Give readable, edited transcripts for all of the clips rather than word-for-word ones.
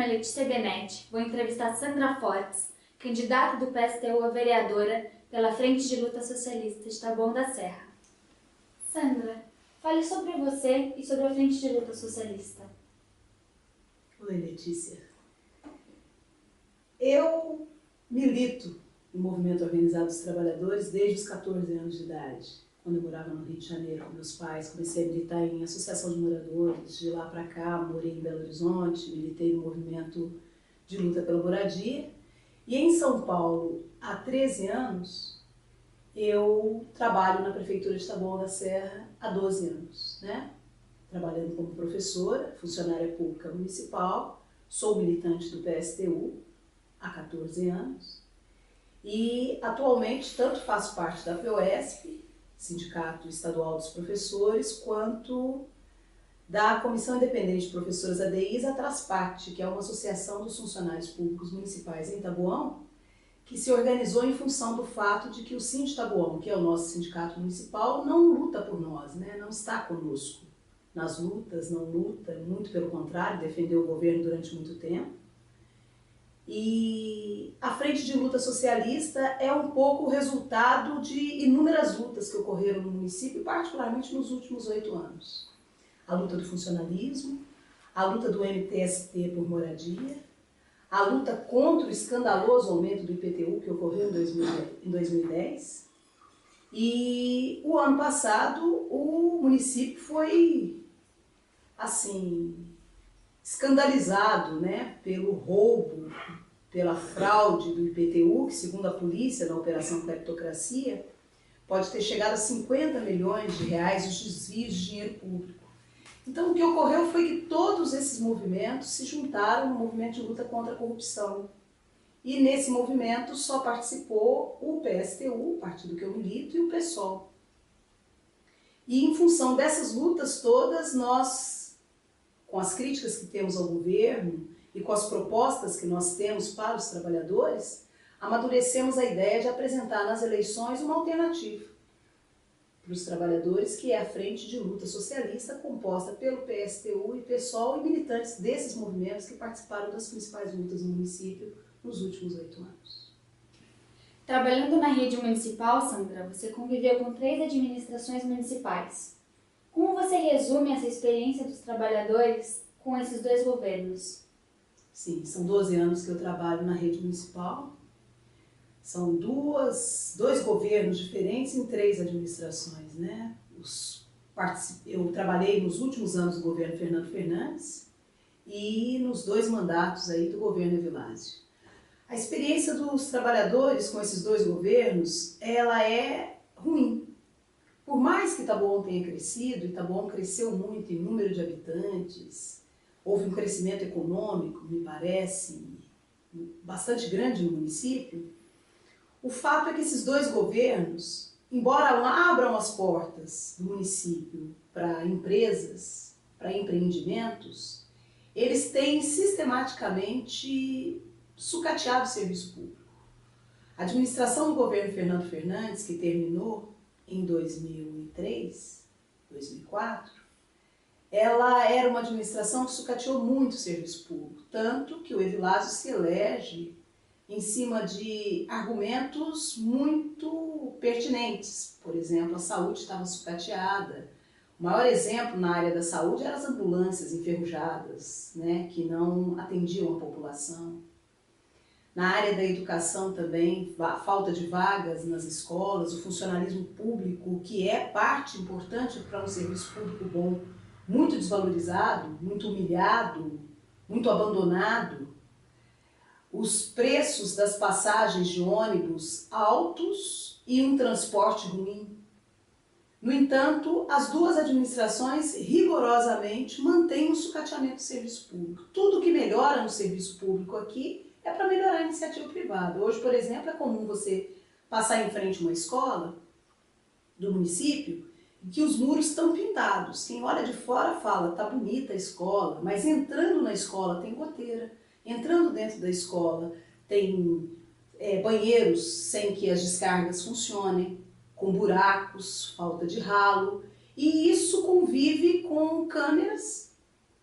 é Letícia Benetti. Vou entrevistar Sandra Fortes, candidata do PSTU a vereadora pela Frente de Luta Socialista de Taboão da Serra. Sandra, fale sobre você e sobre a Frente de Luta Socialista. Oi, Letícia. Eu milito no movimento organizado dos trabalhadores desde os 14 anos de idade. Quando eu morava no Rio de Janeiro com meus pais, comecei a militar em associação de moradores. De lá para cá, morei em Belo Horizonte, militei no movimento de luta pela moradia. E em São Paulo, há 13 anos, eu trabalho na Prefeitura de Taboão da Serra há 12 anos, né? Trabalhando como professora, funcionária pública municipal, sou militante do PSTU há 14 anos e atualmente tanto faço parte da POSP, Sindicato Estadual dos Professores, quanto da Comissão Independente de Professores ADIs, a Trasparte, que é uma associação dos funcionários públicos municipais em Taboão, que se organizou em função do fato de que o Sindi Taboão, que é o nosso sindicato municipal, não luta por nós, né? Não está conosco nas lutas, não luta, muito pelo contrário, defendeu o governo durante muito tempo. E a Frente de Luta Socialista é um pouco o resultado de inúmeras lutas que ocorreram no município, particularmente nos últimos 8 anos. A luta do funcionalismo, a luta do MTST por moradia, a luta contra o escandaloso aumento do IPTU que ocorreu em 2010. E o ano passado o município foi, assim, escandalizado, né, pelo roubo, pela fraude do IPTU, que segundo a polícia, na Operação Cleptocracia, pode ter chegado a 50 milhões de reais os desvios de dinheiro público. Então o que ocorreu foi que todos esses movimentos se juntaram no movimento de luta contra a corrupção. E nesse movimento só participou o PSTU, o partido que eu milito, e o PSOL. E em função dessas lutas todas, nós, com as críticas que temos ao governo e com as propostas que nós temos para os trabalhadores, amadurecemos a ideia de apresentar nas eleições uma alternativa para os trabalhadores, que é a Frente de Luta Socialista, composta pelo PSTU e PSOL e militantes desses movimentos que participaram das principais lutas no município nos últimos 8 anos. Trabalhando na rede municipal, Sandra, você conviveu com 3 administrações municipais. Como você resume essa experiência dos trabalhadores com esses 2 governos? Sim, são 12 anos que eu trabalho na rede municipal. São dois governos diferentes em 3 administrações, né? Eu trabalhei nos últimos anos do governo Fernando Fernandes e nos 2 mandatos aí do governo Evilásio. A experiência dos trabalhadores com esses 2 governos, ela é ruim. Por mais que Taboão tenha crescido, e Taboão cresceu muito em número de habitantes, houve um crescimento econômico, me parece, bastante grande no município, o fato é que esses 2 governos, embora abram as portas do município para empresas, para empreendimentos, eles têm sistematicamente sucateado o serviço público. A administração do governo Fernando Fernandes, que terminou em 2003, 2004, ela era uma administração que sucateou muito o serviço público, tanto que o Evilásio se elege em cima de argumentos muito pertinentes. Por exemplo, a saúde estava sucateada. O maior exemplo na área da saúde eram as ambulâncias enferrujadas, né, que não atendiam a população. Na área da educação também, a falta de vagas nas escolas, o funcionalismo público, que é parte importante para um serviço público bom, muito desvalorizado, muito humilhado, muito abandonado. Os preços das passagens de ônibus altos e um transporte ruim. No entanto, as 2 administrações rigorosamente mantêm o sucateamento do serviço público. Tudo que melhora no serviço público aqui é para melhorar a iniciativa privada. Hoje, por exemplo, é comum você passar em frente a uma escola do município em que os muros estão pintados. Quem olha de fora fala, tá bonita a escola, mas entrando na escola tem goteira. Entrando dentro da escola tem banheiros sem que as descargas funcionem, com buracos, falta de ralo, e isso convive com câmeras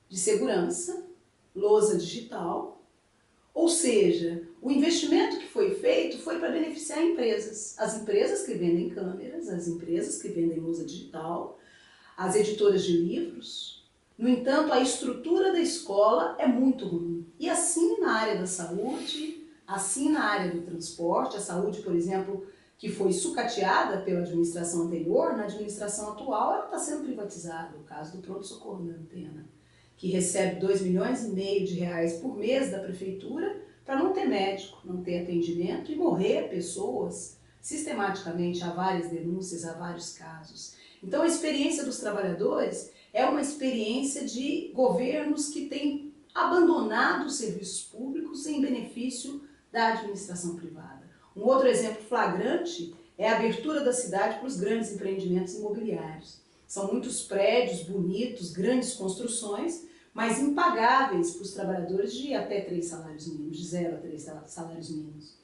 de segurança lousa digital, ou seja, o investimento que foi feito foi para beneficiar empresas. As empresas que vendem câmeras, as empresas que vendem lousa digital, as editoras de livros. No entanto, a estrutura da escola é muito ruim. E assim na área da saúde, assim na área do transporte, a saúde, por exemplo, que foi sucateada pela administração anterior, na administração atual ela está sendo privatizada. O caso do pronto-socorro da Antena, que recebe 2,5 milhões de reais por mês da prefeitura para não ter médico, não ter atendimento e morrer pessoas sistematicamente. Há várias denúncias, há vários casos. Então a experiência dos trabalhadores é uma experiência de governos que têm abandonado os serviços públicos em benefício da administração privada. Um outro exemplo flagrante é a abertura da cidade para os grandes empreendimentos imobiliários. São muitos prédios bonitos, grandes construções, mas impagáveis para os trabalhadores de até 3 salários mínimos, de 0 a 3 salários mínimos.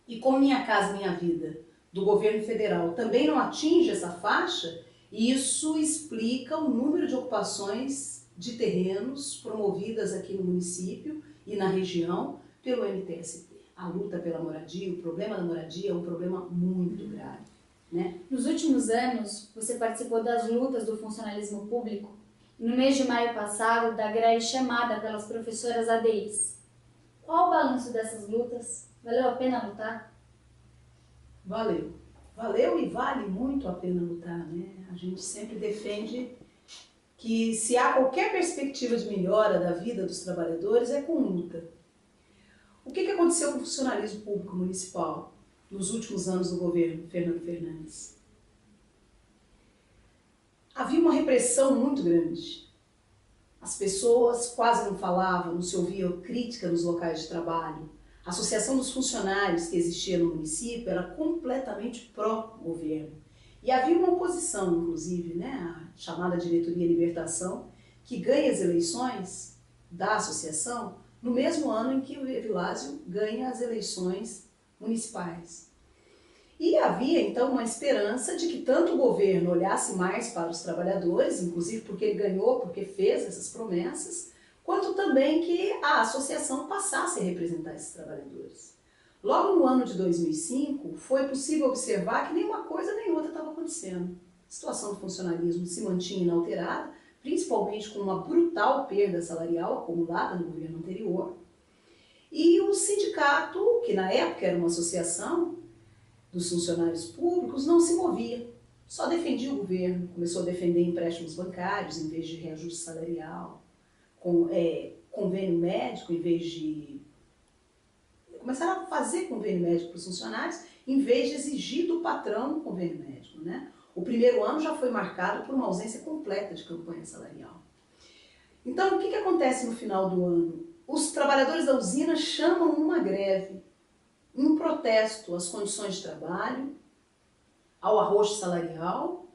E como Minha Casa Minha Vida, do governo federal, também não atinge essa faixa, isso explica o número de ocupações de terrenos promovidas aqui no município e na região pelo MTST. A luta pela moradia, o problema da moradia é um problema muito grave, né? Nos últimos anos, você participou das lutas do funcionalismo público e no mês de maio passado da greve chamada pelas professoras ADIs. Qual o balanço dessas lutas? Valeu a pena lutar? Valeu. Valeu e vale muito a pena lutar, né? A gente sempre defende que se há qualquer perspectiva de melhora da vida dos trabalhadores é com luta. O que aconteceu com o funcionalismo público municipal nos últimos anos do governo Fernando Fernandes? Havia uma repressão muito grande. As pessoas quase não falavam, não se ouvia crítica nos locais de trabalho. A associação dos funcionários que existia no município era completamente pró-governo. E havia uma oposição, inclusive, né, a chamada Diretoria Libertação, que ganha as eleições da associação no mesmo ano em que o Evilásio ganha as eleições municipais. E havia, então, uma esperança de que tanto o governo olhasse mais para os trabalhadores, inclusive porque ele ganhou, porque fez essas promessas, quanto também que a associação passasse a representar esses trabalhadores. Logo no ano de 2005, foi possível observar que nenhuma coisa nem outra estava acontecendo. A situação do funcionalismo se mantinha inalterada, principalmente com uma brutal perda salarial acumulada no governo anterior. E o sindicato, que na época era uma associação dos funcionários públicos, não se movia, só defendia o governo, começou a defender empréstimos bancários em vez de reajuste salarial, convênio médico em vez de... Começaram a fazer convênio médico para os funcionários em vez de exigir do patrão um convênio médico, né? O primeiro ano já foi marcado por uma ausência completa de campanha salarial. Então, o que acontece no final do ano? Os trabalhadores da usina chamam uma greve, um protesto às condições de trabalho, ao arrocho salarial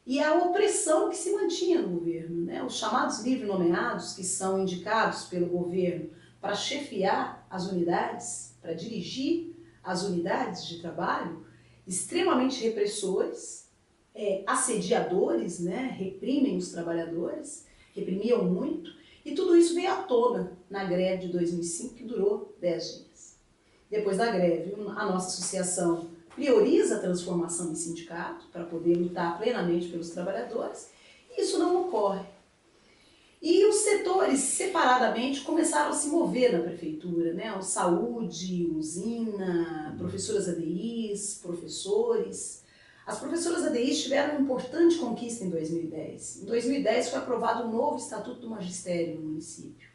e à opressão que se mantinha no governo, né? Os chamados livre nomeados, que são indicados pelo governo para chefiar as unidades, para dirigir as unidades de trabalho, extremamente repressores, assediadores, né? Reprimem os trabalhadores, reprimiam muito, e tudo isso veio à tona na greve de 2005, que durou 10 dias. Depois da greve, a nossa associação prioriza a transformação em sindicato para poder lutar plenamente pelos trabalhadores, e isso não ocorre. E os setores, separadamente, começaram a se mover na prefeitura, né? O saúde, usina, professoras ADIs, professores. As professoras ADIs tiveram uma importante conquista em 2010. Em 2010 foi aprovado um novo Estatuto do Magistério no município.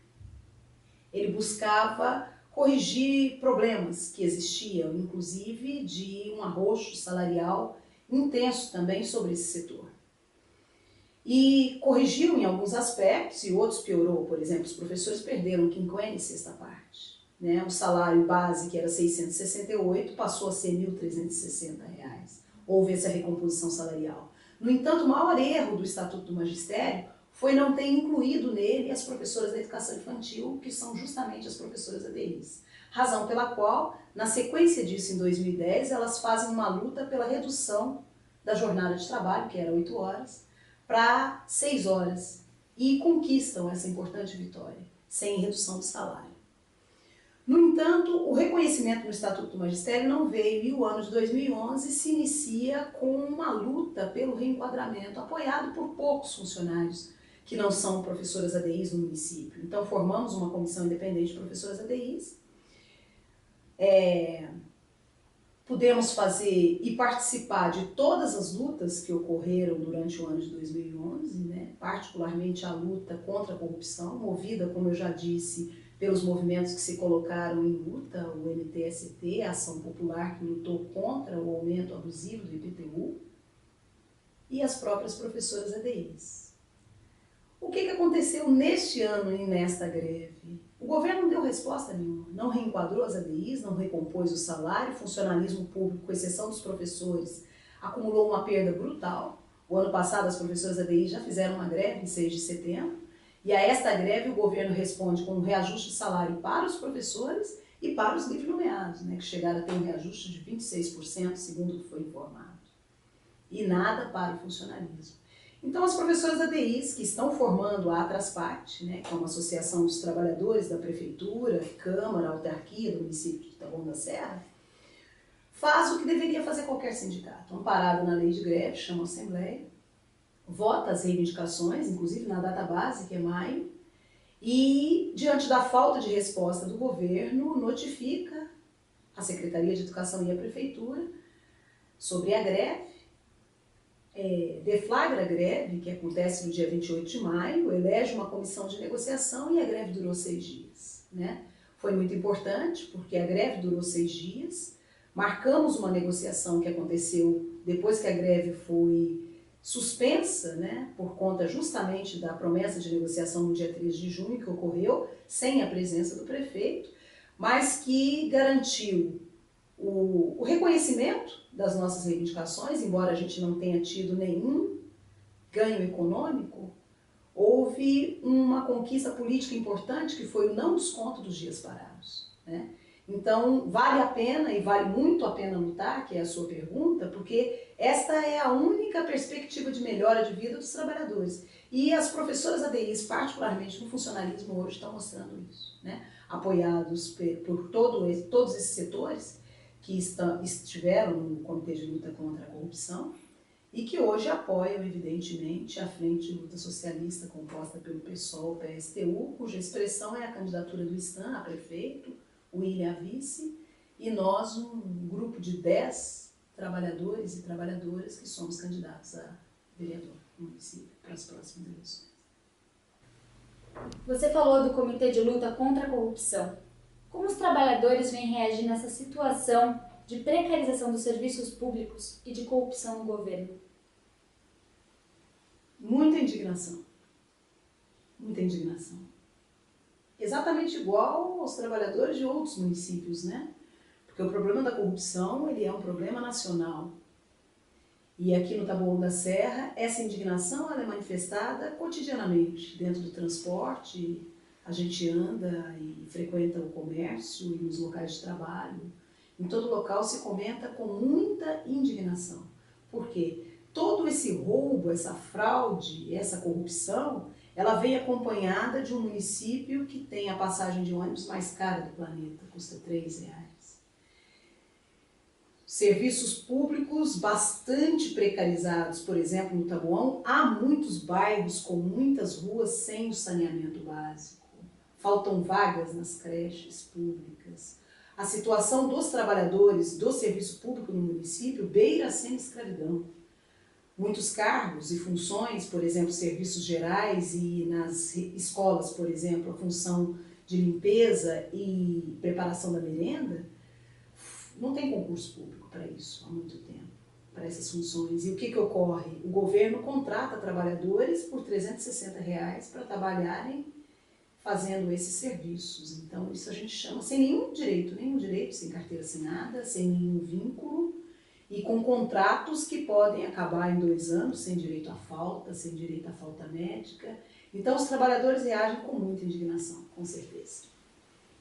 Ele buscava corrigir problemas que existiam, inclusive de um arrocho salarial intenso também sobre esse setor. E corrigiu em alguns aspectos e outros piorou. Por exemplo, os professores perderam quinquênio e sexta parte, né? O salário base, que era 668, passou a ser R$ 1.360. Houve essa recomposição salarial. No entanto, o maior erro do Estatuto do Magistério foi não ter incluído nele as professoras da educação infantil, que são justamente as professoras ADIs. Razão pela qual, na sequência disso, em 2010, elas fazem uma luta pela redução da jornada de trabalho, que era 8 horas, para 6 horas, e conquistam essa importante vitória. sem redução de salário. No entanto, o reconhecimento no Estatuto do Magistério não veio e o ano de 2011 se inicia com uma luta pelo reenquadramento, apoiado por poucos funcionários que não são professoras ADIs no município. Então, formamos uma comissão independente de professoras ADIs. Pudemos fazer e participar de todas as lutas que ocorreram durante o ano de 2011, né? Particularmente a luta contra a corrupção, movida, como eu já disse, pelos movimentos que se colocaram em luta, o MTST, a Ação Popular, que lutou contra o aumento abusivo do IPTU, e as próprias professoras ADIs. O que aconteceu neste ano e nesta greve? O governo não deu resposta nenhuma, não reenquadrou as ADIs, não recompôs o salário, o funcionalismo público, com exceção dos professores, acumulou uma perda brutal. O ano passado as professoras ADIs já fizeram uma greve em 6 de setembro, e a esta greve o governo responde com um reajuste de salário para os professores e para os livre nomeados, né, que chegaram a ter um reajuste de 26%, segundo o que foi informado. E nada para o funcionalismo. Então, as professoras ADIs que estão formando a Atrasparte, né, que é uma associação dos trabalhadores da prefeitura, câmara, autarquia do município de Taboão da Serra, faz o que deveria fazer qualquer sindicato, amparado na lei de greve, chama a Assembleia, vota as reivindicações, inclusive na data base, que é maio, e, diante da falta de resposta do governo, notifica a Secretaria de Educação e a Prefeitura sobre a greve, deflagra a greve, que acontece no dia 28 de maio, elege uma comissão de negociação e a greve durou 6 dias. Né? Foi muito importante, porque a greve durou 6 dias, marcamos uma negociação que aconteceu depois que a greve foi suspensa, né, por conta justamente da promessa de negociação no dia 3 de junho, que ocorreu sem a presença do prefeito, mas que garantiu o reconhecimento das nossas reivindicações, embora a gente não tenha tido nenhum ganho econômico, houve uma conquista política importante que foi o não desconto dos dias parados. Né? Então, vale a pena e vale muito a pena lutar, que é a sua pergunta, porque esta é a única perspectiva de melhora de vida dos trabalhadores. E as professoras ADIs, particularmente no funcionalismo, hoje estão mostrando isso, né? Apoiados por todos esses setores que estiveram no Comitê de Luta contra a Corrupção e que hoje apoiam, evidentemente, a Frente de Luta Socialista, composta pelo PSOL, PSTU, cuja expressão é a candidatura do Stan a prefeito, o William a vice, e nós, um grupo de 10 trabalhadores e trabalhadoras que somos candidatos a vereador no município para as próximas eleições. Você falou do Comitê de Luta contra a Corrupção. Como os trabalhadores vêm reagir nessa situação de precarização dos serviços públicos e de corrupção no governo? Muita indignação. Muita indignação. Exatamente igual aos trabalhadores de outros municípios, né? Porque o problema da corrupção, ele é um problema nacional. E aqui no Taboão da Serra, essa indignação ela é manifestada cotidianamente. Dentro do transporte, a gente anda e frequenta o comércio e nos locais de trabalho. Em todo local se comenta com muita indignação. Por quê? Todo esse roubo, essa fraude, essa corrupção, ela vem acompanhada de um município que tem a passagem de ônibus mais cara do planeta, custa R$3. Serviços públicos bastante precarizados, por exemplo, no Taboão, há muitos bairros com muitas ruas sem o saneamento básico. Faltam vagas nas creches públicas. A situação dos trabalhadores do serviço público no município beira a semi-escravidão. Muitos cargos e funções, por exemplo, serviços gerais e nas escolas, por exemplo, a função de limpeza e preparação da merenda, não tem concurso público para isso há muito tempo, para essas funções. E o que ocorre? O governo contrata trabalhadores por R$360 para trabalharem fazendo esses serviços. Então, isso a gente chama sem nenhum direito, sem carteira assinada, sem nenhum vínculo, e com contratos que podem acabar em 2 anos, sem direito à falta, sem direito à falta médica. Então, os trabalhadores reagem com muita indignação, com certeza.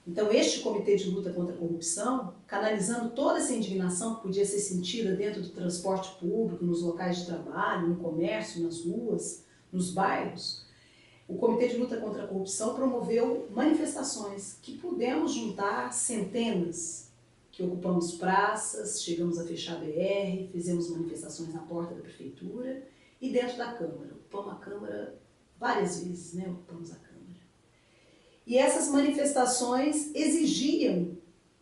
Então, este Comitê de Luta contra a Corrupção, canalizando toda essa indignação que podia ser sentida dentro do transporte público, nos locais de trabalho, no comércio, nas ruas, nos bairros, o Comitê de Luta contra a Corrupção promoveu manifestações que pudemos juntar centenas, que ocupamos praças, chegamos a fechar a BR, fizemos manifestações na porta da prefeitura e dentro da Câmara. Ocupamos a Câmara várias vezes, né? Ocupamos a Câmara. E essas manifestações exigiam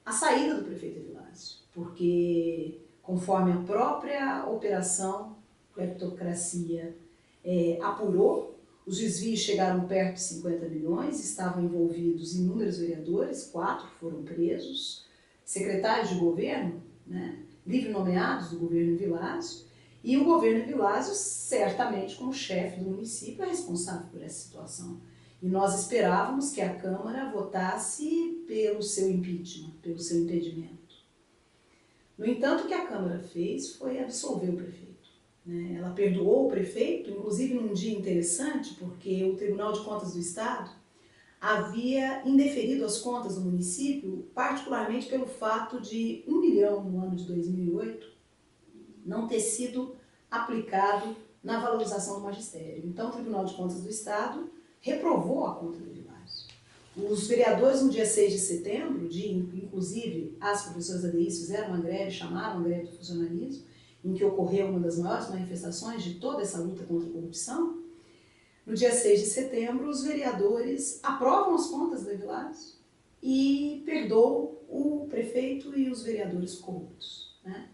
a saída do prefeito Evilásio, porque conforme a própria operação Cleptocracia apurou, os desvios chegaram perto de 50 milhões, estavam envolvidos inúmeros vereadores, 4 foram presos, secretários de governo, né, livre nomeados do governo Evilásio, e o governo Evilásio, certamente como chefe do município, é responsável por essa situação. E nós esperávamos que a Câmara votasse pelo seu impeachment, pelo seu impedimento. No entanto, o que a Câmara fez foi absolver o prefeito. Ela perdoou o prefeito, inclusive num dia interessante, porque o Tribunal de Contas do Estado havia indeferido as contas do município, particularmente pelo fato de 1 milhão no ano de 2008 não ter sido aplicado na valorização do magistério. Então, o Tribunal de Contas do Estado reprovou a conta do Evilásio. Os vereadores, no dia 6 de setembro, inclusive as professoras ADIs fizeram uma greve, chamaram a greve do funcionalismo, em que ocorreu uma das maiores manifestações de toda essa luta contra a corrupção. No dia 6 de setembro, os vereadores aprovam as contas do Evilásio e perdoam o prefeito e os vereadores corruptos, né?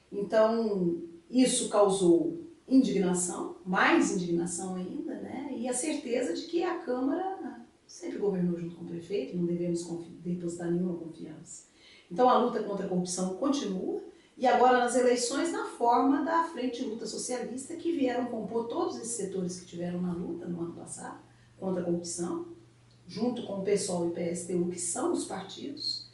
Então, isso causou indignação, mais indignação ainda, né? E a certeza de que a Câmara sempre governou junto com o prefeito, não devemos depositar nenhuma confiança. Então, a luta contra a corrupção continua, e agora nas eleições na forma da Frente de Luta Socialista, que vieram compor todos esses setores que tiveram na luta no ano passado contra a corrupção, junto com o PSOL e PSTU, que são os partidos,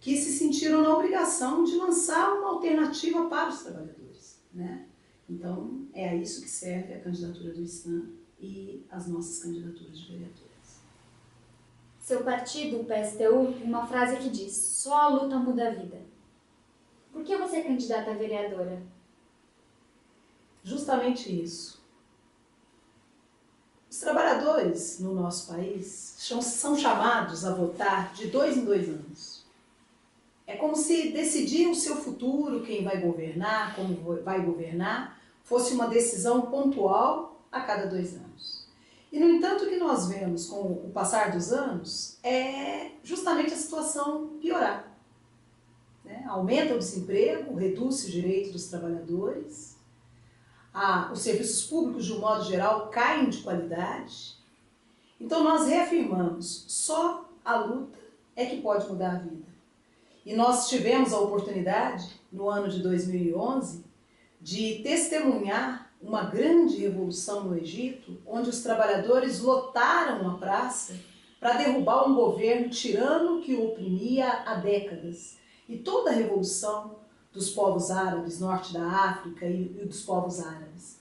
que se sentiram na obrigação de lançar uma alternativa para os trabalhadores, né? Então, é a isso que serve a candidatura do Stan e as nossas candidaturas de vereadores. Seu partido, o PSTU, tem uma frase que diz: só a luta muda a vida. Por que você é candidata a vereadora? Justamente isso. Os trabalhadores no nosso país são chamados a votar de 2 em 2 anos. É como se decidir o seu futuro, quem vai governar, como vai governar, fosse uma decisão pontual a cada 2 anos. E, no entanto, o que nós vemos com o passar dos anos é justamente a situação piorar. Aumenta o desemprego, reduz-se o direito dos trabalhadores, os serviços públicos, de um modo geral, caem de qualidade. Então, nós reafirmamos, só a luta é que pode mudar a vida. E nós tivemos a oportunidade, no ano de 2011, de testemunhar uma grande revolução no Egito, onde os trabalhadores lotaram a praça para derrubar um governo tirano que o oprimia há décadas. E toda a revolução dos povos árabes, norte da África e dos povos árabes.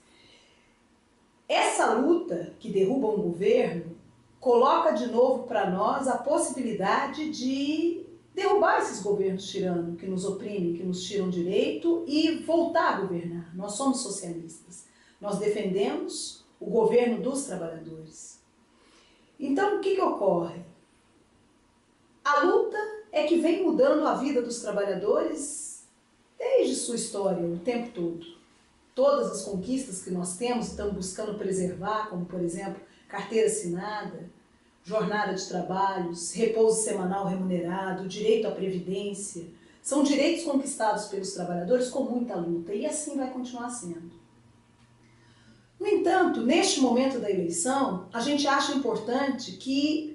Essa luta que derruba um governo coloca de novo para nós a possibilidade de derrubar esses governos tiranos que nos oprimem, que nos tiram direito e voltar a governar. Nós somos socialistas. Nós defendemos o governo dos trabalhadores. Então, o que ocorre? A luta é que vem mudando a vida dos trabalhadores desde sua história, o tempo todo. Todas as conquistas que nós temos, estamos buscando preservar, como, por exemplo, carteira assinada, jornada de trabalhos, repouso semanal remunerado, direito à previdência, são direitos conquistados pelos trabalhadores com muita luta, e assim vai continuar sendo. No entanto, neste momento da eleição, a gente acha importante que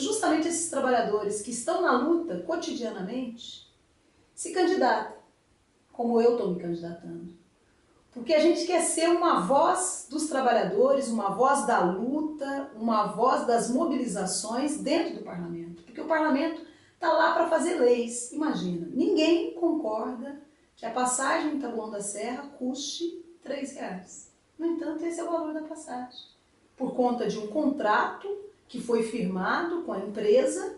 justamente esses trabalhadores que estão na luta cotidianamente se candidatem, como eu estou me candidatando. Porque a gente quer ser uma voz dos trabalhadores, uma voz da luta, uma voz das mobilizações dentro do parlamento. Porque o parlamento está lá para fazer leis. Imagina, ninguém concorda que a passagem em Taboão da Serra custe R$3. No entanto, esse é o valor da passagem. Por conta de um contrato que foi firmado com a empresa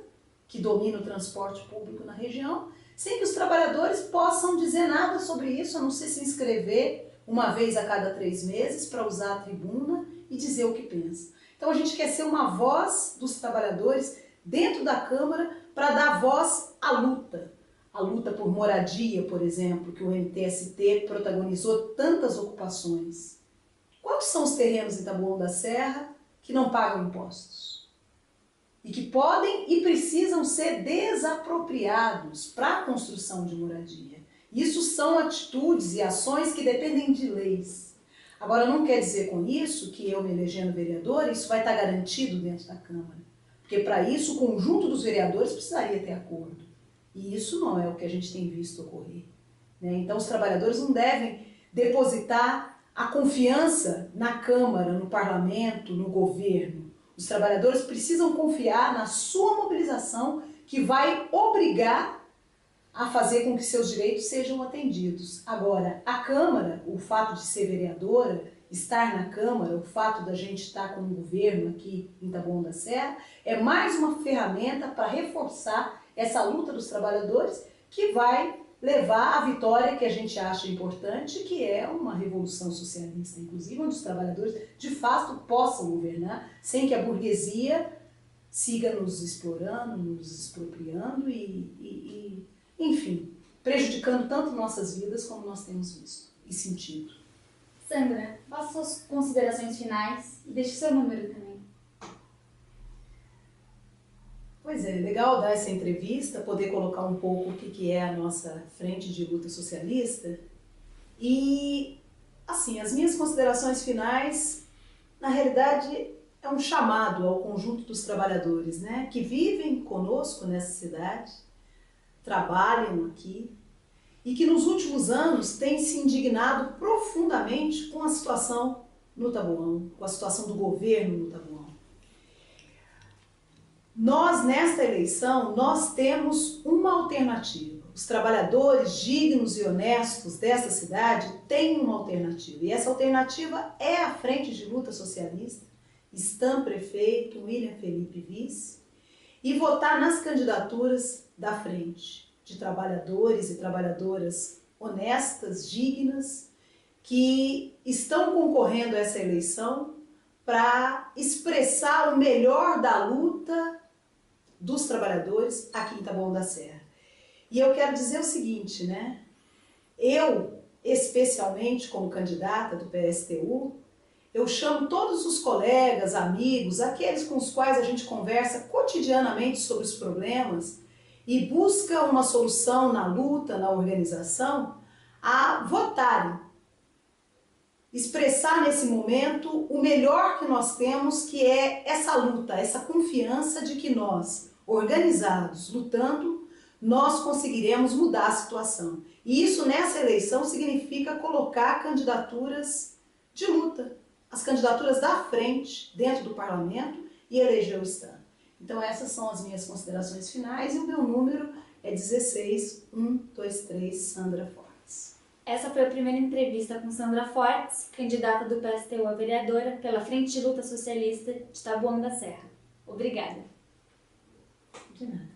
que domina o transporte público na região, sem que os trabalhadores possam dizer nada sobre isso, a não ser se inscrever uma vez a cada 3 meses para usar a tribuna e dizer o que pensa. Então a gente quer ser uma voz dos trabalhadores dentro da Câmara para dar voz à luta. A luta por moradia, por exemplo, que o MTST protagonizou tantas ocupações. Quantos são os terrenos em Taboão da Serra que não pagam impostos? E que podem e precisam ser desapropriados para a construção de moradia. Isso são atitudes e ações que dependem de leis. Agora, não quer dizer com isso que eu me elegendo vereadora, isso vai estar garantido dentro da Câmara. Porque para isso o conjunto dos vereadores precisaria ter acordo. E isso não é o que a gente tem visto ocorrer, né? Então os trabalhadores não devem depositar a confiança na Câmara, no Parlamento, no governo. Os trabalhadores precisam confiar na sua mobilização, que vai obrigar a fazer com que seus direitos sejam atendidos. Agora, a Câmara, o fato de ser vereadora, estar na Câmara, o fato da gente estar com o governo aqui em Taboão da Serra, é mais uma ferramenta para reforçar essa luta dos trabalhadores, que vai levar à vitória que a gente acha importante, que é uma revolução socialista, inclusive, onde os trabalhadores de fato possam governar sem que a burguesia siga nos explorando, nos expropriando enfim, prejudicando tanto nossas vidas como nós temos visto e sentido. Sandra, faça suas considerações finais e deixe seu número também. Pois é, legal dar essa entrevista, poder colocar um pouco o que é a nossa frente de luta socialista. E, assim, as minhas considerações finais, na realidade, é um chamado ao conjunto dos trabalhadores, né, que vivem conosco nessa cidade, trabalham aqui, e que nos últimos anos têm se indignado profundamente com a situação no Taboão, com a situação do governo no Taboão. Nós, nesta eleição, nós temos uma alternativa. Os trabalhadores dignos e honestos dessa cidade têm uma alternativa. E essa alternativa é a Frente de Luta Socialista, Stan prefeito, William Felipe vice, e votar nas candidaturas da frente, de trabalhadores e trabalhadoras honestas, dignas, que estão concorrendo a essa eleição para expressar o melhor da luta dos trabalhadores aqui em Taboão da Serra. E eu quero dizer o seguinte, né? Eu, especialmente como candidata do PSTU, eu chamo todos os colegas, amigos, aqueles com os quais a gente conversa cotidianamente sobre os problemas e busca uma solução na luta, na organização, a votarem. Expressar nesse momento o melhor que nós temos, que é essa luta, essa confiança de que nós, organizados, lutando, nós conseguiremos mudar a situação. E isso nessa eleição significa colocar candidaturas de luta, as candidaturas da frente dentro do parlamento e eleger o Stan. Então essas são as minhas considerações finais e o meu número é 16123 Sandra Fortes. Essa foi a primeira entrevista com Sandra Fortes, candidata do PSTU a vereadora pela Frente de Luta Socialista de Taboão da Serra. Obrigada. De nada.